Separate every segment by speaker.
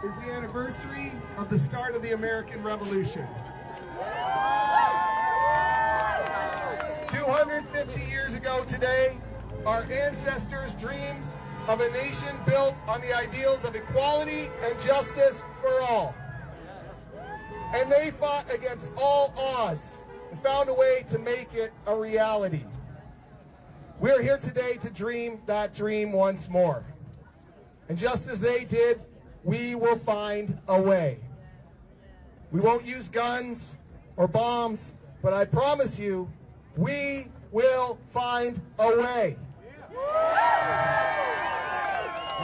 Speaker 1: is the anniversary of the start of the American Revolution. 250 years ago today, our ancestors dreamed of a nation built on the ideals of equality and justice for all. And they fought against all odds and found a way to make it a reality. We're here today to dream that dream once more. And just as they did, we will find a way. We won't use guns or bombs, but I promise you, we will find a way.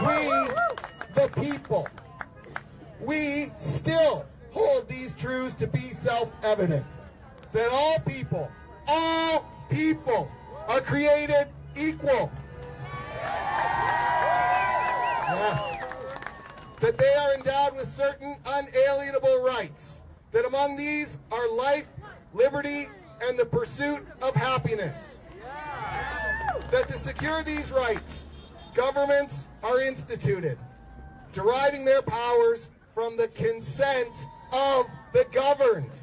Speaker 1: We, the people, we still hold these truths to be self-evident. That all people are created equal. Yes. That they are endowed with certain unalienable rights. That among these are life, liberty, and the pursuit of happiness. That to secure these rights, governments are instituted, deriving their powers from the consent of the governed.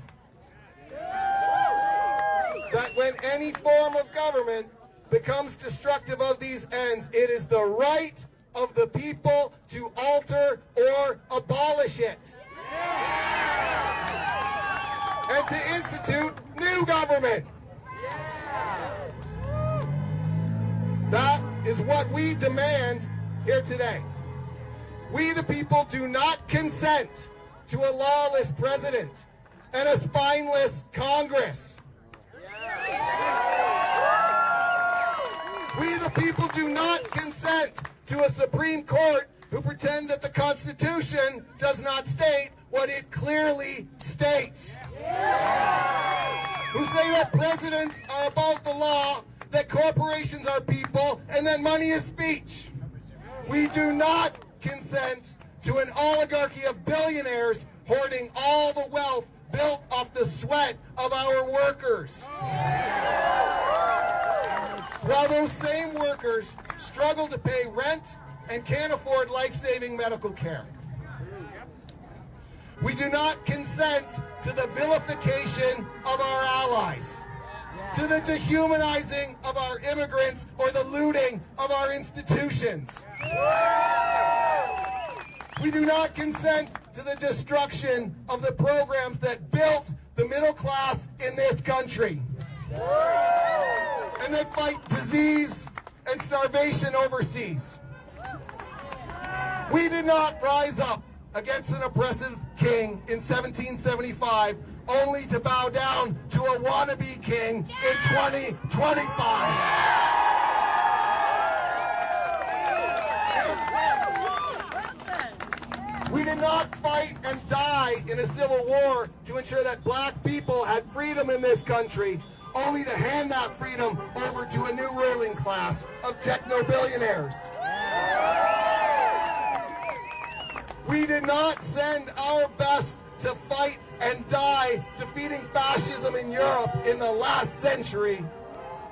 Speaker 1: That when any form of government becomes destructive of these ends, it is the right of the people to alter or abolish it. And to institute new government. That is what we demand here today. We the people do not consent to a lawless president and a spineless Congress. We the people do not consent to a Supreme Court who pretend that the Constitution does not state what it clearly states. Who say that presidents are above the law, that corporations are people, and that money is speech. We do not consent to an oligarchy of billionaires hoarding all the wealth built off the sweat of our workers. While those same workers struggle to pay rent and can't afford life-saving medical care. We do not consent to the vilification of our allies, to the dehumanizing of our immigrants, or the looting of our institutions. We do not consent to the destruction of the programs that built the middle class in this country, and that fight disease and starvation overseas. We did not rise up against an oppressive king in 1775 only to bow down to a wannabe king in 2025. We did not fight and die in a civil war to ensure that black people had freedom in this country, only to hand that freedom over to a new ruling class of techno-billionaires. We did not send our best to fight and die defeating fascism in Europe in the last century,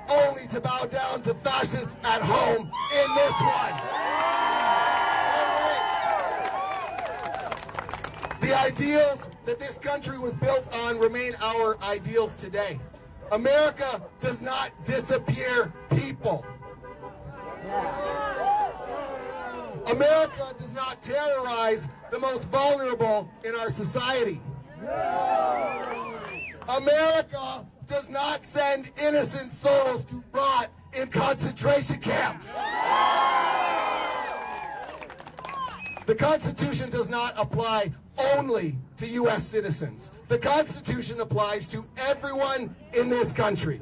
Speaker 1: only to bow down to fascists at home in this one. The ideals that this country was built on remain our ideals today. America does not disappear people. America does not terrorize the most vulnerable in our society. America does not send innocent souls to rot in concentration camps. The Constitution does not apply only to U.S. citizens. The Constitution applies to everyone in this country.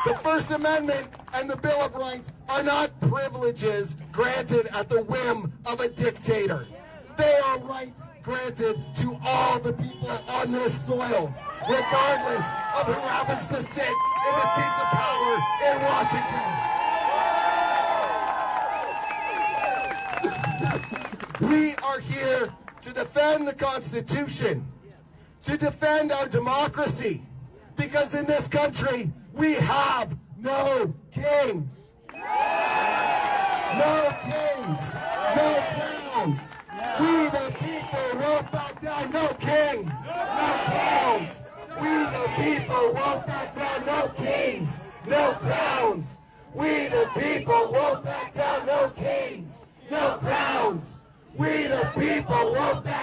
Speaker 1: The First Amendment and the Bill of Rights are not privileges granted at the whim of a dictator. They are rights granted to all the people on this soil, regardless of who happens to sit in the seats of power in Washington. We are here to defend the Constitution, to defend our democracy, because in this country, we have no kings. No kings, no crown. crowns. We the people won't back down. No kings, no crowns. We the people won't back down. No kings, no crowns. We the people won't back down. No kings, no crowns. We the people won't back down.